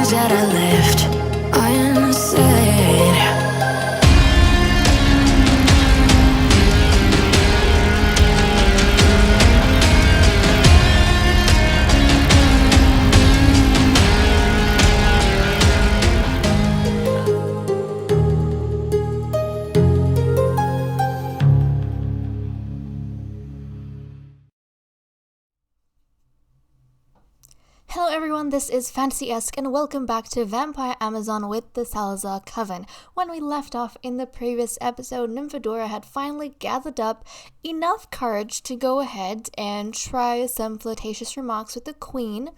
things that I left unsaid. Hello everyone, this is FantasyEsque and welcome back to Vampire Amazon with the Salizar Coven. When we left off in the previous episode, Nymphadora had finally gathered up enough courage to go ahead and try some flirtatious remarks with the Queen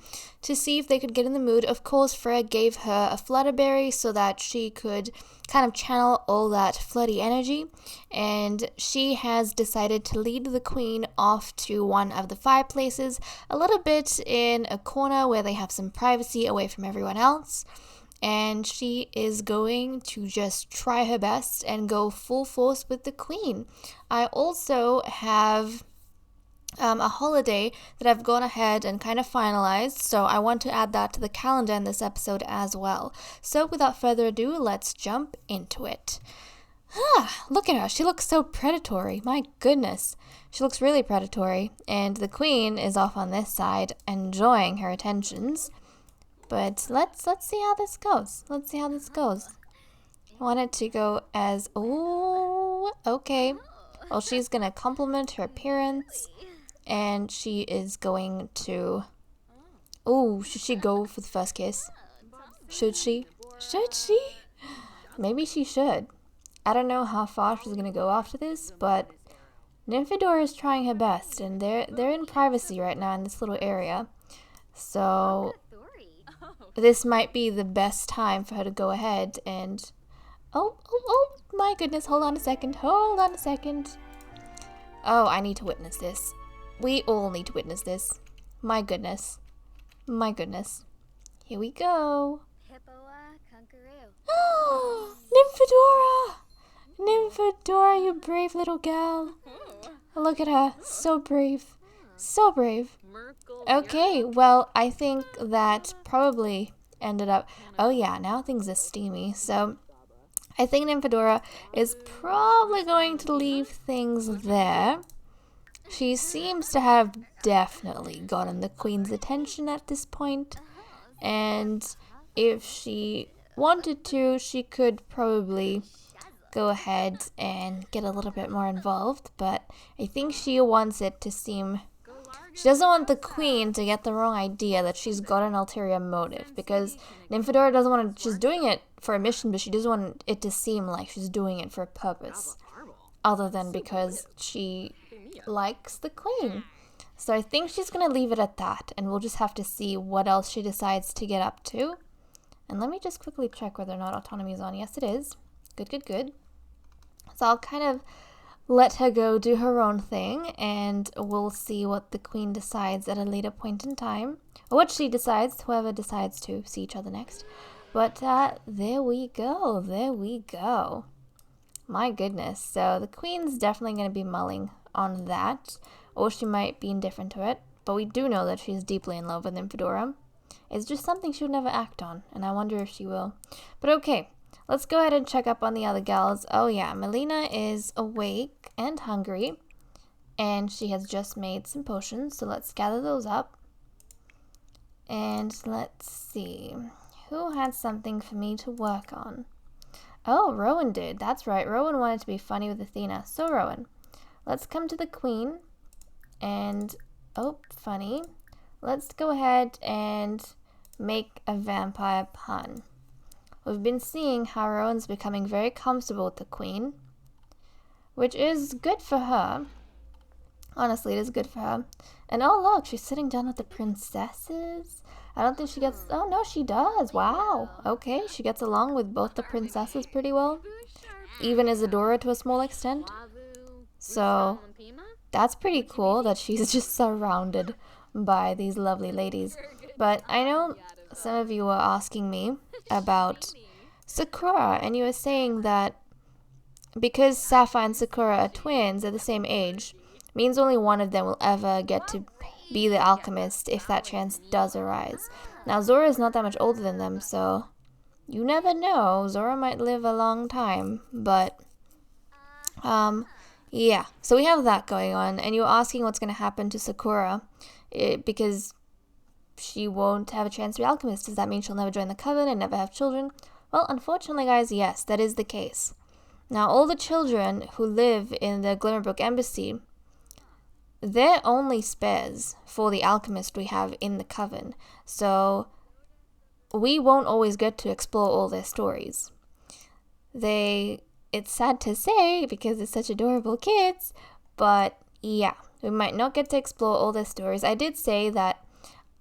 to see if they could get in the mood. Of course, Freya gave her a flutterberry so that she could kind of channel all that flirty energy, and she has decided to lead the Queen off to one of the fireplaces, a little bit in a corner where they have some privacy away from everyone else, and she is going to just try her best and go full force with the Queen. I also have a holiday that I've gone ahead and kind of finalized, so I want to add that to the calendar in this episode as well. So without further ado, let's jump into it. Look at her, she looks so predatory, my goodness. She looks really predatory, and the Queen is off on this side, enjoying her attentions. But let's see how this goes. Let's see how this goes. I want it to go as, oh, okay. Well, she's gonna compliment her appearance. And she is going to... Oh, should she go for the first kiss? Should she? Should she? Maybe she should. I don't know how far she's going to go after this, but Nymphadora is trying her best, and they're in privacy right now in this little area. So this might be the best time for her to go ahead and... Oh, my goodness, hold on a second. Oh, I need to witness this. We all need to witness this. My goodness. My goodness. Here we go. Nymphadora! Nymphadora, you brave little gal. Look at her. So brave. So brave. Okay, well, I think that probably ended up... Oh yeah, now things are steamy. So I think Nymphadora is probably going to leave things there. She seems to have definitely gotten the Queen's attention at this point, and if she wanted to, she could probably go ahead and get a little bit more involved, but I think she wants it to seem... She doesn't want the Queen to get the wrong idea that she's got an ulterior motive, because Nymphadora doesn't want to... She's doing it for a mission, but she doesn't want it to seem like she's doing it for a purpose, other than because she likes the Queen. So I think she's going to leave it at that, and we'll just have to see what else she decides to get up to. And let me just quickly check whether or not autonomy is on. Yes, it is. Good. So I'll kind of let her go do her own thing, and we'll see what the Queen decides at a later point in time. Or what she decides, whoever decides to see each other next. But there we go. My goodness. So the Queen's definitely going to be mulling on that, or she might be indifferent to it, but we do know that she's deeply in love with Nymphadora. It's just something she would never act on, and I wonder if she will. But okay, let's go ahead and check up on the other gals. Oh yeah, Melina is awake and hungry, and she has just made some potions, so let's gather those up. And let's see, who had something for me to work on? Oh, Rowan did. That's right, Rowan wanted to be funny with Athena. So Rowan, let's come to the Queen, and, oh, funny. Let's go ahead and make a vampire pun. We've been seeing how Rowan's becoming very comfortable with the Queen, which is good for her. Honestly, it is good for her. And oh look, she's sitting down with the princesses. I don't think she gets... Oh no, she does. Wow. Okay, she gets along with both the princesses pretty well. Even Isadora to a small extent. So that's pretty cool that she's just surrounded by these lovely ladies. But I know some of you were asking me about Sakura, and you were saying that because Sapphire and Sakura are twins at the same age, means only one of them will ever get to be the alchemist if that chance does arise. Now, Zora is not that much older than them, so you never know. Zora might live a long time, but yeah. So we have that going on, and you're asking what's going to happen to Sakura, because she won't have a chance to be alchemist. Does that mean she'll never join the coven and never have children? Well, unfortunately, guys, yes, that is the case. Now, all the children who live in the Glimmerbrook Embassy, they're only spares for the alchemist we have in the coven. So we won't always get to explore all their stories. It's sad to say because it's such adorable kids, but yeah, we might not get to explore all their stories. I did say that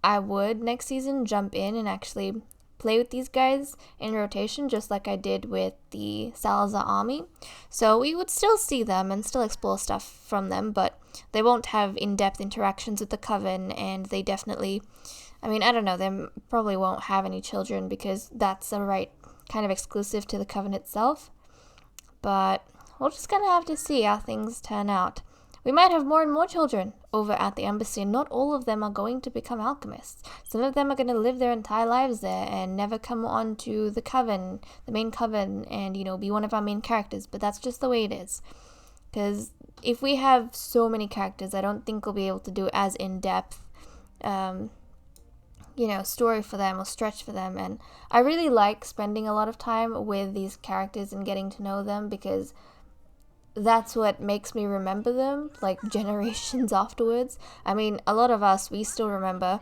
I would next season jump in and actually play with these guys in rotation, just like I did with the Salazar army. So we would still see them and still explore stuff from them, but they won't have in-depth interactions with the coven, and they definitely, I mean, I don't know, they probably won't have any children because that's a right kind of exclusive to the coven itself. But we're just gonna have to see how things turn out. We might have more and more children over at the embassy, and not all of them are going to become alchemists. Some of them are going to live their entire lives there and never come on to the coven, the main coven, and, be one of our main characters. But that's just the way it is. Because if we have so many characters, I don't think we'll be able to do as in-depth, story for them or stretch for them. And I really like spending a lot of time with these characters and getting to know them, because that's what makes me remember them, like, generations afterwards. I mean, a lot of us, we still remember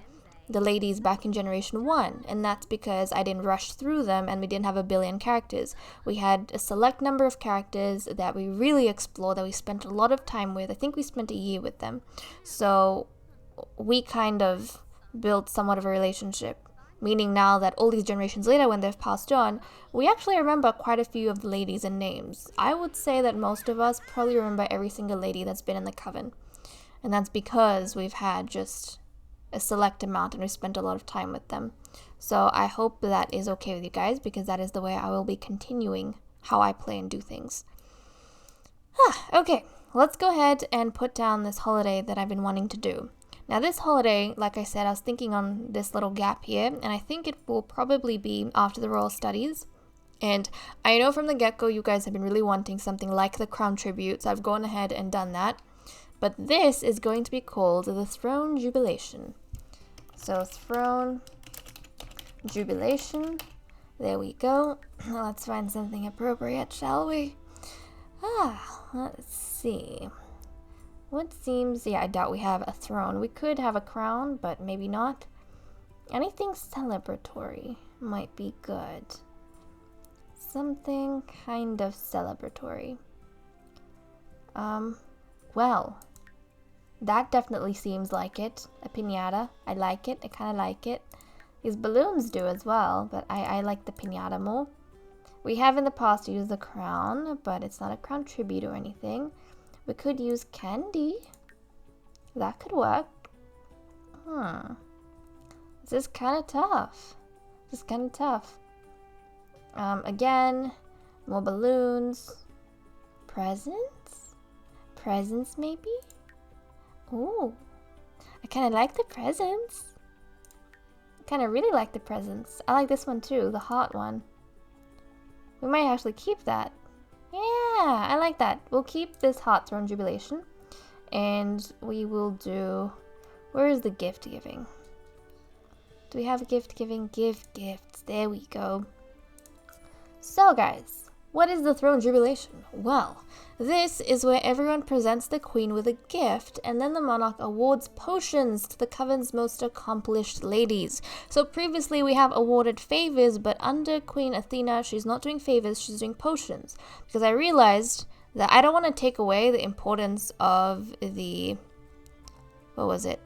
the ladies back in Generation 1, and that's because I didn't rush through them and we didn't have a billion characters. We had a select number of characters that we really explored, that we spent a lot of time with. I think we spent a year with them. So we kind of built somewhat of a relationship. Meaning now that all these generations later, when they've passed on, we actually remember quite a few of the ladies and names. I would say that most of us probably remember every single lady that's been in the coven. And that's because we've had just a select amount and we spent a lot of time with them. So I hope that is okay with you guys, because that is the way I will be continuing how I play and do things. Okay, let's go ahead and put down this holiday that I've been wanting to do. Now, this holiday, like I said, I was thinking on this little gap here, and I think it will probably be after the royal studies. And I know from the get-go you guys have been really wanting something like the crown tribute, so I've gone ahead and done that. But this is going to be called the Throne Jubilation. So, Throne Jubilation. There we go. Let's find something appropriate, shall we? Let's see. What seems... Yeah, I doubt we have a throne. We could have a crown, but maybe not. Anything celebratory might be good. Something kind of celebratory. Well, that definitely seems like it. A piñata. I like it. I kind of like it. These balloons do as well, but I like the piñata more. We have in the past used the crown, but it's not a crown tribute or anything. We could use candy. That could work. This is kind of tough. Again, more balloons. Presents? Presents, maybe? Ooh. I kind of like the presents. I kind of really like the presents. I like this one too, the heart one. We might actually keep that. Yeah, I like that. We'll keep this Heart Throne Jubilation. And we will do... Where is the gift giving? Do we have a gift giving? Give gifts. There we go. So, guys, what is the Throne Jubilation? Well, this is where everyone presents the queen with a gift, and then the monarch awards potions to the coven's most accomplished ladies. So previously we have awarded favors, but under Queen Athena, she's not doing favors, she's doing potions. Because I realized that I don't want to take away the importance of the... What was it?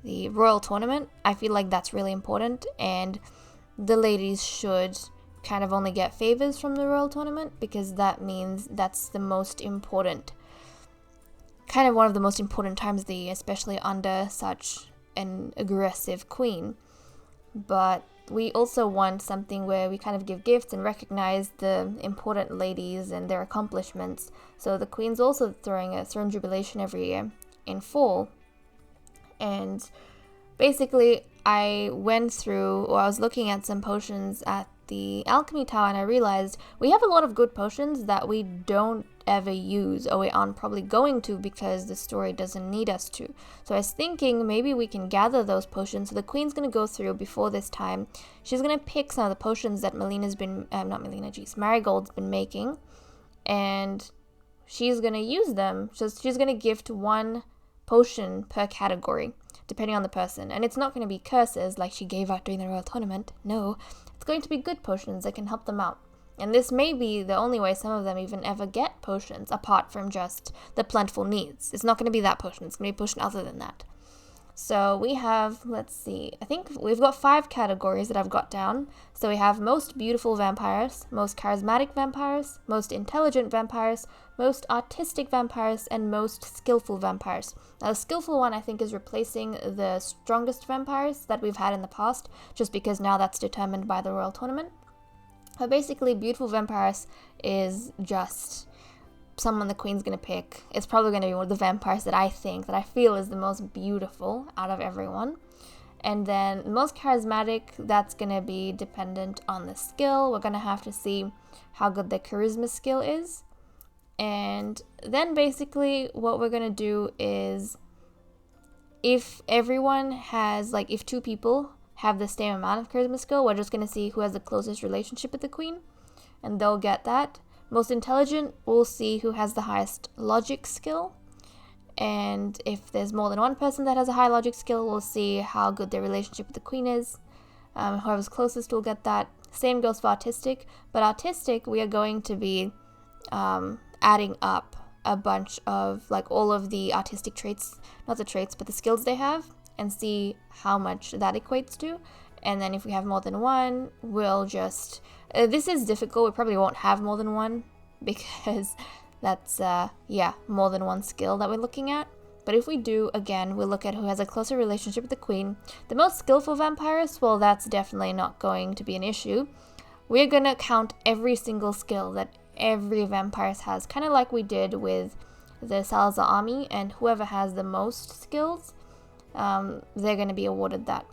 The royal tournament. I feel like that's really important, and the ladies should kind of only get favors from the royal tournament, because that means that's the most important, kind of one of the most important times of the year, especially under such an aggressive queen. But we also want something where we kind of give gifts and recognize the important ladies and their accomplishments. So the queen's also throwing a throne jubilation every year in fall. And basically, I went through, or I was looking at some potions at the alchemy tower, and I realized we have a lot of good potions that we don't ever use, or we aren't probably going to because the story doesn't need us to. So I was thinking maybe we can gather those potions. So the queen's going to go through before this time. She's going to pick some of the potions that Marigold's been making, and she's going to use them. So she's going to gift one potion per category, depending on the person. And it's not going to be curses like she gave out during the royal tournament. No, it's going to be good potions that can help them out. And this may be the only way some of them even ever get potions, apart from just the plentiful needs. It's not going to be that potion. It's going to be a potion other than that. So we have, let's see, I think we've got 5 categories that I've got down. So we have most beautiful vampires, most charismatic vampires, most intelligent vampires, most artistic vampires, and most skillful vampires. Now the skillful one I think is replacing the strongest vampires that we've had in the past, just because now that's determined by the royal tournament. But basically, beautiful vampires is just someone the queen's going to pick. It's probably going to be one of the vampires that I feel is the most beautiful out of everyone. And then the most charismatic, that's going to be dependent on the skill. We're going to have to see how good the charisma skill is. And then basically what we're going to do is, if everyone has, like, if 2 people have the same amount of charisma skill, we're just going to see who has the closest relationship with the queen, and they'll get that. Most intelligent, we'll see who has the highest logic skill. And if there's more than one person that has a high logic skill, we'll see how good their relationship with the queen is. Whoever's closest will get that. Same goes for artistic. But artistic, we are going to be adding up a bunch of, like, all of the artistic traits, not the traits, but the skills they have, and see how much that equates to. And then if we have more than one, we'll just... this is difficult. We probably won't have more than one because that's, more than one skill that we're looking at. But if we do, again, we'll look at who has a closer relationship with the queen. The most skillful vampires, well, that's definitely not going to be an issue. We're going to count every single skill that every vampire has, kind of like we did with the Salazar army, and whoever has the most skills, they're going to be awarded that.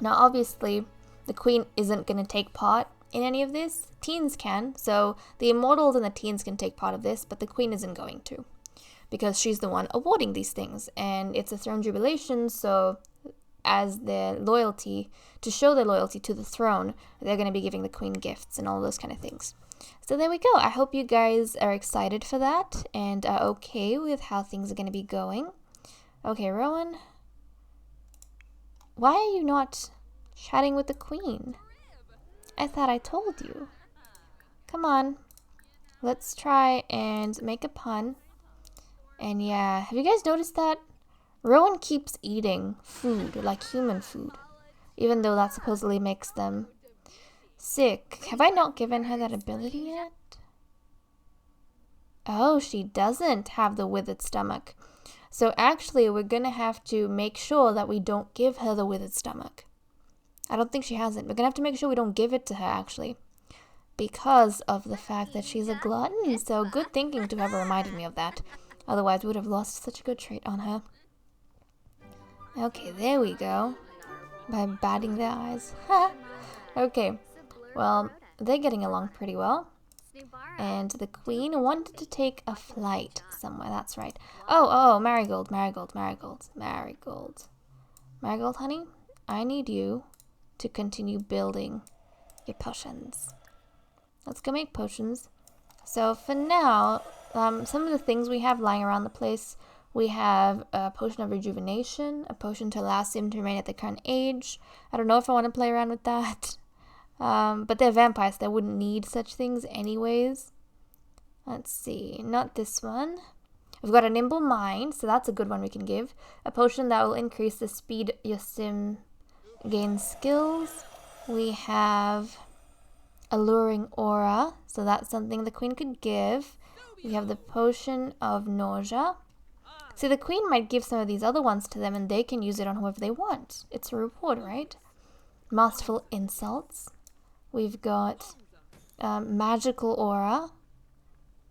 Now, obviously, the queen isn't going to take part in any of this. Teens can, so the immortals and the teens can take part of this, but the queen isn't going to, because she's the one awarding these things, and it's a throne jubilation, so as their loyalty, to show their loyalty to the throne, they're going to be giving the queen gifts and all those kind of things. So there we go. I hope you guys are excited for that and are okay with how things are going to be going. Okay, Rowan, why are you not chatting with the queen? I thought I told you. Come on, let's try and make a pun. And yeah, have you guys noticed that? Rowan keeps eating food, like human food, even though that supposedly makes them sick. Have I not given her that ability yet? Oh, she doesn't have the withered stomach. So actually, we're going to have to make sure that we don't give her the withered stomach. I don't think she has it. We're going to have to make sure we don't give it to her, actually, because of the fact that she's a glutton. So good thinking to have reminded me of that. Otherwise, we would have lost such a good trait on her. Okay, there we go. By batting their eyes. Okay, well, they're getting along pretty well. And the queen wanted to take a flight somewhere. That's right. Oh, Marigold, Marigold, Marigold, Marigold. Marigold, honey, I need you to continue building your potions. Let's go make potions. So for now, some of the things we have lying around the place, we have a potion of rejuvenation, a potion to allow Sim to remain at the current age. I don't know if I want to play around with that. But they're vampires, they wouldn't need such things anyways. Let's see, not this one. We've got a nimble mind, so that's a good one we can give. A potion that will increase the speed your sim gains skills. We have alluring aura, so that's something the queen could give. We have the potion of nausea. See, the queen might give some of these other ones to them and they can use it on whoever they want. It's a reward, right? Masterful insults. We've got magical aura.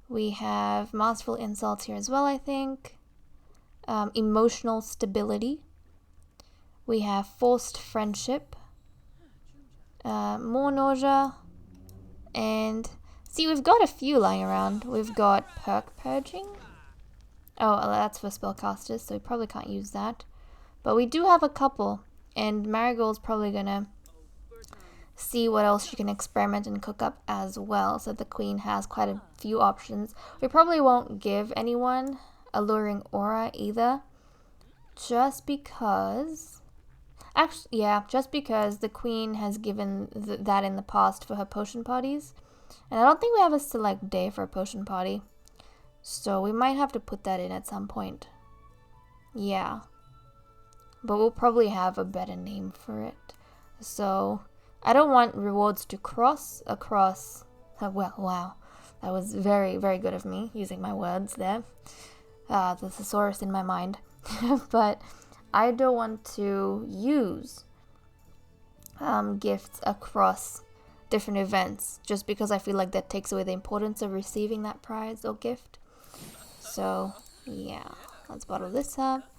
We have masterful insults here as well, I think. Emotional stability. We have forced friendship. More nausea. And see, we've got a few lying around. We've got perk purging. Oh, that's for spellcasters, so we probably can't use that. But we do have a couple. And Marigold's probably gonna see what else she can experiment and cook up as well. So the queen has quite a few options. We probably won't give anyone alluring aura either. Just because... Actually, yeah, just because the queen has given that in the past for her potion parties. And I don't think we have a select day for a potion party. So we might have to put that in at some point. Yeah. But we'll probably have a better name for it. So I don't want rewards to cross across... well, wow. That was very, very good of me using my words there. The thesaurus in my mind. But I don't want to use gifts across different events just because I feel like that takes away the importance of receiving that prize or gift. So, yeah. Let's bottle this up.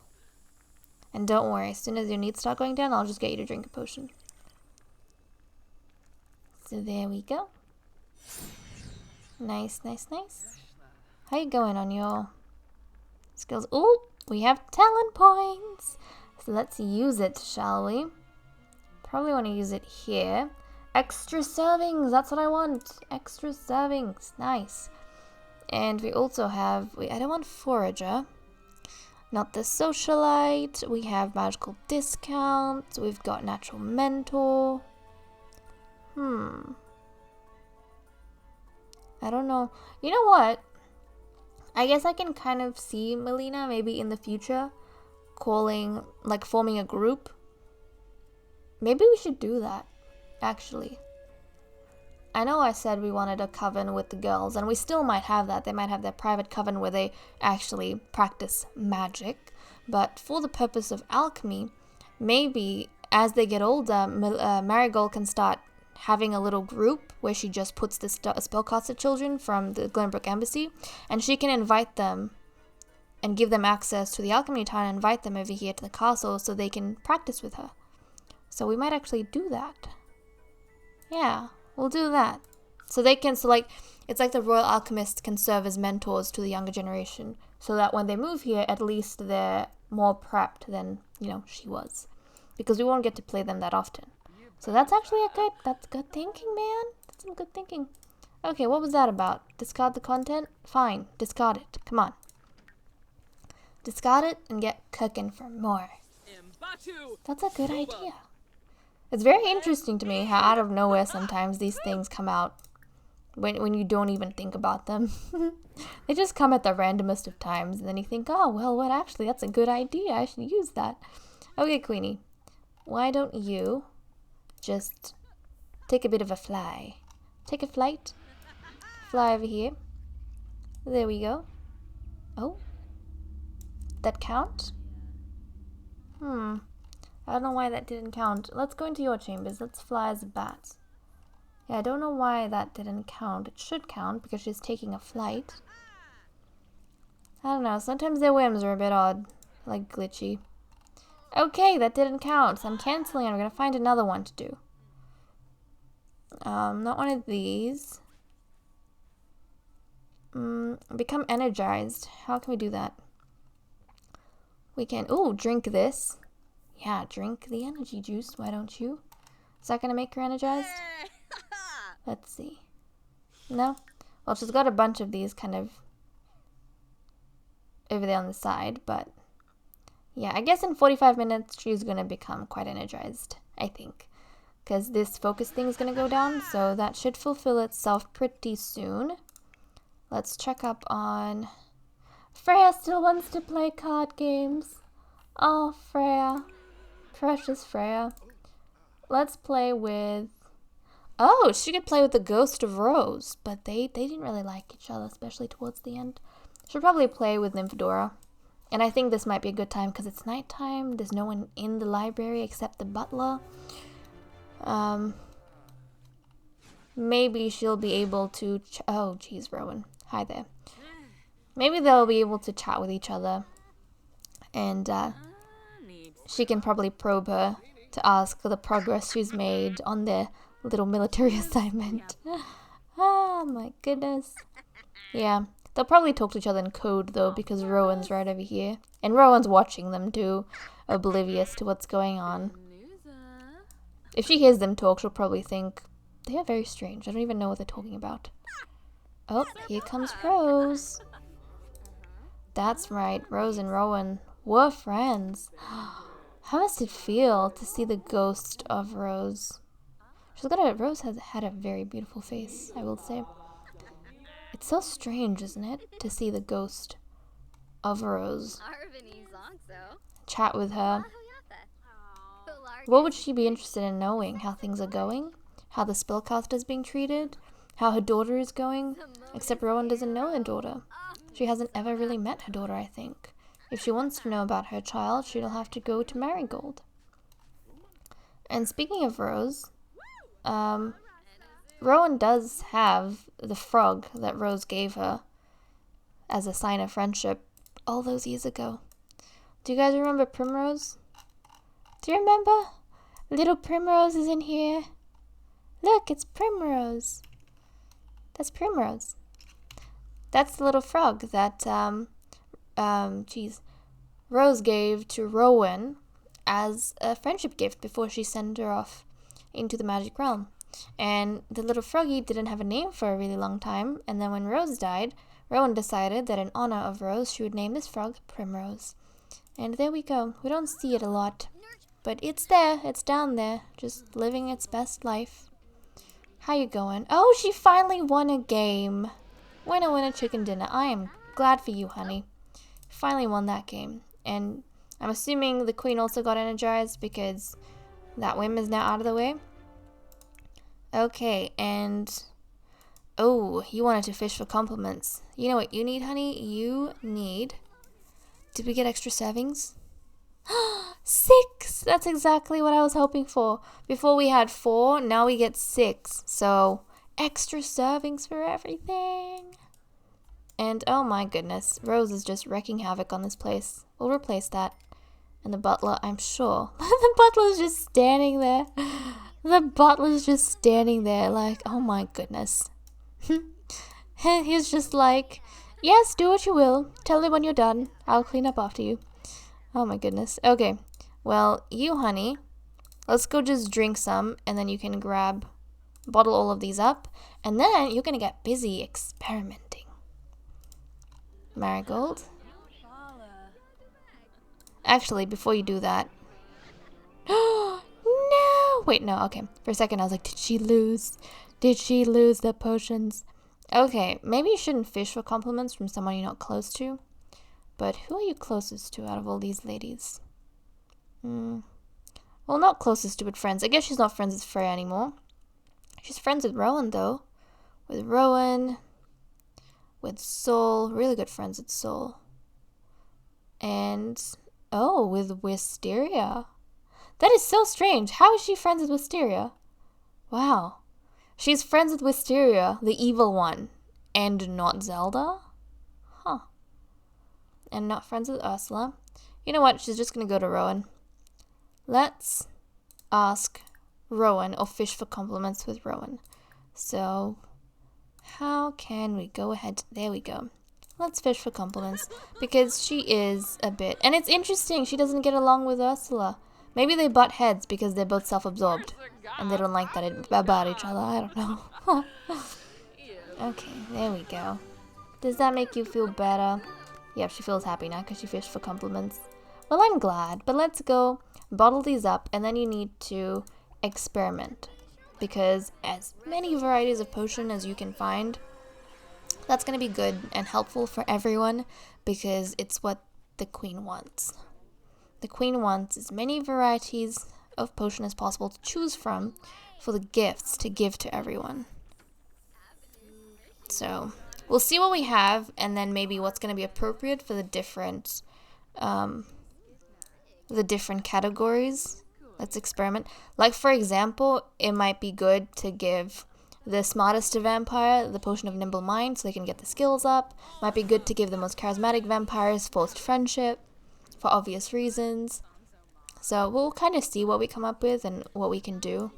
And don't worry, as soon as your needs start going down, I'll just get you to drink a potion. So there we go. Nice, nice, nice. How you going on your skills? Ooh, we have talent points. So let's use it, shall we? Probably want to use it here. Extra servings, that's what I want. Extra servings, nice. And we also have, I don't want forager. Not the socialite. We have magical discounts. We've got natural mentor. I don't know. You know what? I guess I can kind of see Melina maybe in the future calling, like forming a group. Maybe we should do that, actually. I know I said we wanted a coven with the girls, and we still might have that. They might have their private coven where they actually practice magic. But for the purpose of alchemy, maybe as they get older, Marigold can start having a little group where she just puts the spellcaster children from the Glenbrook Embassy, and she can invite them and give them access to the alchemy town and invite them over here to the castle so they can practice with her. So we might actually do that. Yeah, we'll do that. So they can, it's like the Royal Alchemists can serve as mentors to the younger generation, so that when they move here, at least they're more prepped than, she was. Because we won't get to play them that often. So that's actually that's good thinking, man. That's some good thinking. Okay, what was that about? Discard the content? Fine, discard it. Come on. Discard it and get cooking for more. That's a good idea. It's very interesting to me how out of nowhere sometimes these things come out when you don't even think about them. They just come at the randomest of times, and then you think, oh, well, what actually, that's a good idea. I should use that. Okay, Queenie, why don't you just take a bit of a fly? Take a flight. Fly over here. There we go. Oh. That count? I don't know why that didn't count. Let's go into your chambers. Let's fly as a bat. Yeah, I don't know why that didn't count. It should count because she's taking a flight. I don't know. Sometimes their whims are a bit odd. Like glitchy. Okay, that didn't count. So I'm canceling and we're going to find another one to do. Not one of these. Become energized. How can we do that? We can, drink this. Yeah, drink the energy juice, why don't you? Is that gonna make her energized? Let's see. No? Well, she's got a bunch of these kind of over there on the side, but yeah, I guess in 45 minutes she's gonna become quite energized, I think. Because this focus thing is gonna go down, so that should fulfill itself pretty soon. Let's check up on... Freya still wants to play card games. Oh, Freya. Precious Freya. Let's play with... Oh, she could play with the Ghost of Rose, but they didn't really like each other, especially towards the end. She'll probably play with Nymphadora. And I think this might be a good time because it's nighttime. There's no one in the library except the butler. Maybe she'll be able to... Oh, geez, Rowan. Hi there. Maybe they'll be able to chat with each other. And, she can probably probe her to ask the progress she's made on their little military assignment. Oh my goodness. Yeah, they'll probably talk to each other in code though, because Rowan's right over here. And Rowan's watching them too, oblivious to what's going on. If she hears them talk, she'll probably think, they are very strange. I don't even know what they're talking about. Oh, here comes Rose. That's right, Rose and Rowan were friends. How must it feel to see the ghost of Rose? Rose has had a very beautiful face, I will say. It's so strange, isn't it, to see the ghost of Rose. Chat with her. What would she be interested in knowing? How things are going? How the spellcaster is being treated? How her daughter is going? Except Rowan doesn't know her daughter. She hasn't ever really met her daughter, I think. If she wants to know about her child, she'll have to go to Marigold. And speaking of Rose, Rowan does have the frog that Rose gave her as a sign of friendship all those years ago. Do you guys remember Primrose? Do you remember? Little Primrose is in here. Look, it's Primrose. That's Primrose. That's the little frog that, Rose gave to Rowan as a friendship gift before she sent her off into the magic realm. And the little froggy didn't have a name for a really long time, and then when Rose died, Rowan decided that in honor of Rose, she would name this frog Primrose. And there we go. We don't see it a lot, but it's there. It's down there, just living its best life. How you going? Oh, she finally won a game. Winner, winner, chicken dinner. I am glad for you, honey. Finally won that game. And I'm assuming the queen also got energized because that whim is now out of the way. Okay, and... oh, you wanted to fish for compliments. You know what you need, honey? You need... did we get extra servings? 6! That's exactly what I was hoping for. Before we had 4, now we get 6. So, extra servings for everything. And oh my goodness, Rose is just wreaking havoc on this place. We'll replace that. And the butler, I'm sure. The butler's just standing there. The butler's just standing there like, oh my goodness. He's just like, yes, do what you will. Tell me when you're done. I'll clean up after you. Oh my goodness. Okay. Well, you, honey, let's go just drink some, and then you can bottle all of these up, and then you're gonna get busy experimenting. Marigold. Actually, before you do that... no! Wait, no, okay. For a second, I was like, did she lose? Did she lose the potions? Okay, maybe you shouldn't fish for compliments from someone you're not close to. But who are you closest to out of all these ladies? Well, not closest to, but friends. I guess she's not friends with Freya anymore. She's friends with Rowan, though. With Rowan. With Sol. Really good friends with Sol. And... oh, with Wisteria. That is so strange. How is she friends with Wisteria? Wow. She's friends with Wisteria, the evil one. And not Zelda? Huh. And not friends with Ursula. You know what? She's just gonna go to Rowan. Let's ask Rowan, or fish for compliments with Rowan. So, how can we go ahead? There we go. Let's fish for compliments. Because she is a bit... and it's interesting, she doesn't get along with Ursula. Maybe they butt heads because they're both self-absorbed. And they don't like that about each other. I don't know. Okay, there we go. Does that make you feel better? Yep, she feels happy now because she fished for compliments. Well, I'm glad. But let's go bottle these up, and then you need to experiment. Because as many varieties of potion as you can find, that's going to be good and helpful for everyone because it's what the queen wants. The queen wants as many varieties of potion as possible to choose from for the gifts to give to everyone. So, we'll see what we have and then maybe what's going to be appropriate for the different categories. Let's experiment. Like, for example, it might be good to give the smartest vampire the potion of nimble mind so they can get the skills up. Might be good to give the most charismatic vampires forced friendship for obvious reasons. So we'll kind of see what we come up with and what we can do.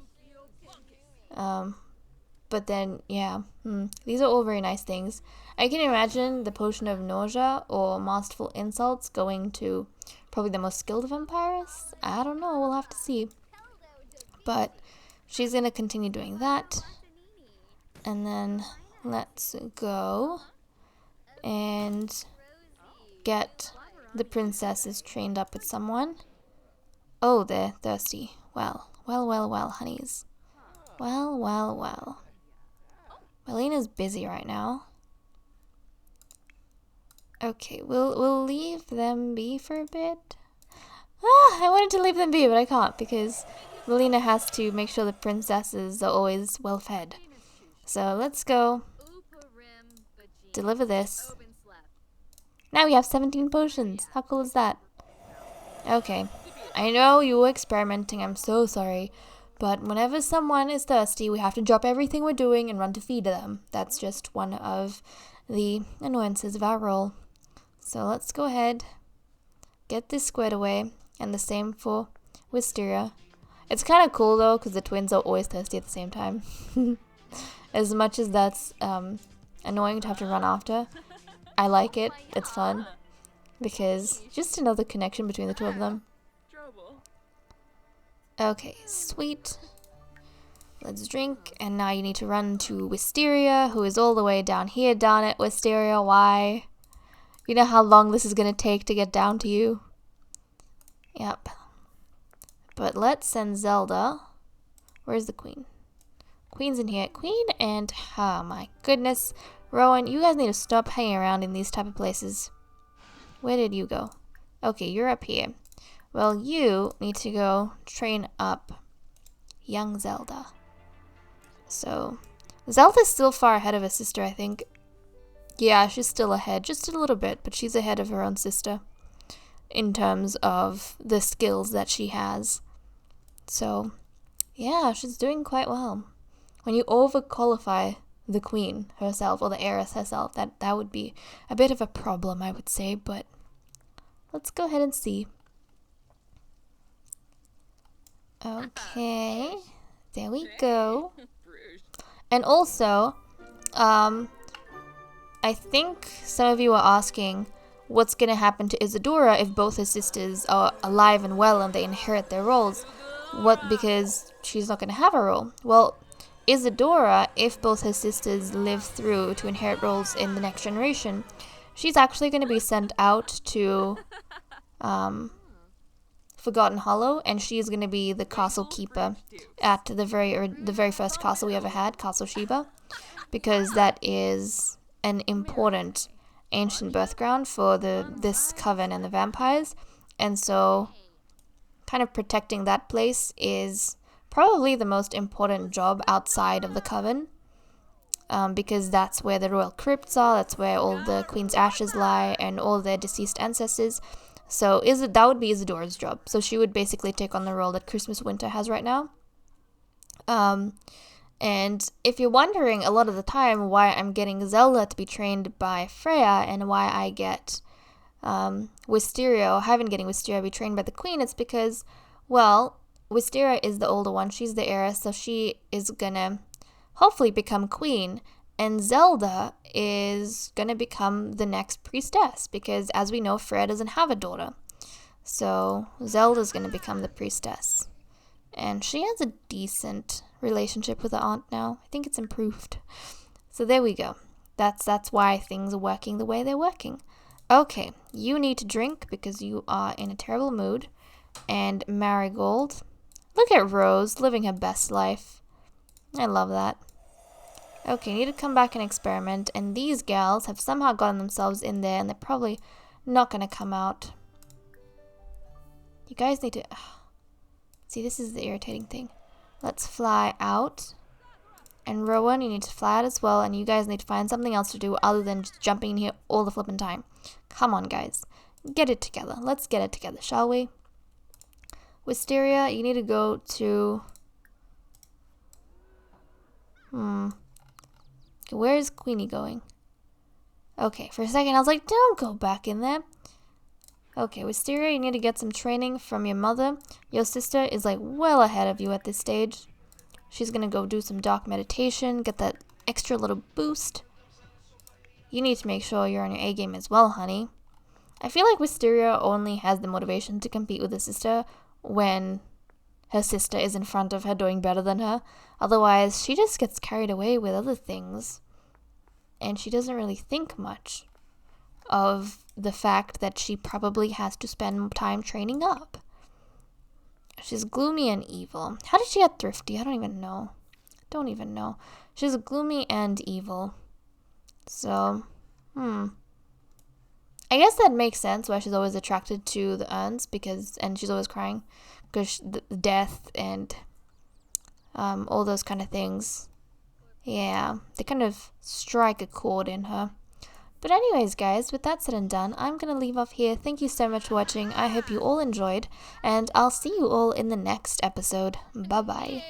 But then, yeah, these are all very nice things. I can imagine the Potion of Nausea or Masterful Insults going to probably the most skilled vampiress. I don't know, we'll have to see. But she's going to continue doing that. And then let's go and get the princesses trained up with someone. Oh, they're thirsty. Well, honeys. Well. Melina's busy right now. Okay, we'll leave them be for a bit. I wanted to leave them be, but I can't because Melina has to make sure the princesses are always well fed. So let's go deliver this. Now we have 17 potions. How cool is that? Okay, I know you were experimenting. I'm so sorry. But whenever someone is thirsty, we have to drop everything we're doing and run to feed them. That's just one of the annoyances of our role. So let's go ahead, get this squared away, and the same for Wisteria. It's kind of cool though, because the twins are always thirsty at the same time. As much as that's annoying to have to run after, I like it. It's fun. Because just another connection between the two of them. Okay, sweet. Let's drink, and now you need to run to Wisteria, who is all the way down here. Darn it, Wisteria, why? You know how long this is going to take to get down to you? Yep. But let's send Zelda. Where's the queen? Queen's in here. Queen and... oh my goodness. Rowan, you guys need to stop hanging around in these type of places. Where did you go? Okay, you're up here. Well, you need to go train up young Zelda. So, Zelda's still far ahead of her sister, I think. Yeah, she's still ahead, just a little bit, but she's ahead of her own sister in terms of the skills that she has. So, yeah, she's doing quite well. When you overqualify the queen herself, or the heiress herself, that would be a bit of a problem, I would say, but let's go ahead and see. Okay, there we go. And also, I think some of you are asking what's going to happen to Isadora if both her sisters are alive and well and they inherit their roles. Because she's not going to have a role. Well, Isadora, if both her sisters live through to inherit roles in the next generation, she's actually going to be sent out to Forgotten Hollow, and she's going to be the castle keeper at the very first castle we ever had, Castle Sheba, because that is an important ancient birth ground for this coven and the vampires, and so kind of protecting that place is probably the most important job outside of the coven, because that's where the royal crypts are, that's where all the queen's ashes lie, and all their deceased ancestors. So that would be Isadora's job. So she would basically take on the role that Christmas Winter has right now. And if you're wondering a lot of the time why I'm getting Zelda to be trained by Freya and why I get Wisteria, or haven't getting Wisteria be trained by the queen, it's because, well, Wisteria is the older one. She's the heiress, so she is gonna hopefully become queen. And Zelda is going to become the next priestess, because as we know, Freya doesn't have a daughter. So Zelda's going to become the priestess. And she has a decent relationship with her aunt now. I think it's improved. So there we go. That's why things are working the way they're working. Okay, you need to drink because you are in a terrible mood. And Marigold. Look at Rose living her best life. I love that. Okay, need to come back and experiment, and these gals have somehow gotten themselves in there, and they're probably not going to come out. You guys need to... see, this is the irritating thing. Let's fly out. And Rowan, you need to fly out as well, and you guys need to find something else to do other than just jumping in here all the flippin' time. Come on, guys. Get it together. Let's get it together, shall we? Wisteria, you need to go to... where is Queenie going? Okay, for a second I was like, don't go back in there. Okay, Wisteria, you need to get some training from your mother. Your sister is like well ahead of you at this stage. She's gonna go do some dark meditation, get that extra little boost. You need to make sure you're on your A game as well, honey. I feel like Wisteria only has the motivation to compete with her sister when her sister is in front of her doing better than her. Otherwise, she just gets carried away with other things. And she doesn't really think much of the fact that she probably has to spend time training up. She's gloomy and evil. How did she get thrifty? I don't even know. She's gloomy and evil. So, I guess that makes sense why she's always attracted to the urns, and she's always crying because the death and all those kind of things. Yeah, they kind of strike a chord in her. But anyways, guys, with that said and done, I'm going to leave off here. Thank you so much for watching. I hope you all enjoyed, and I'll see you all in the next episode. Bye-bye.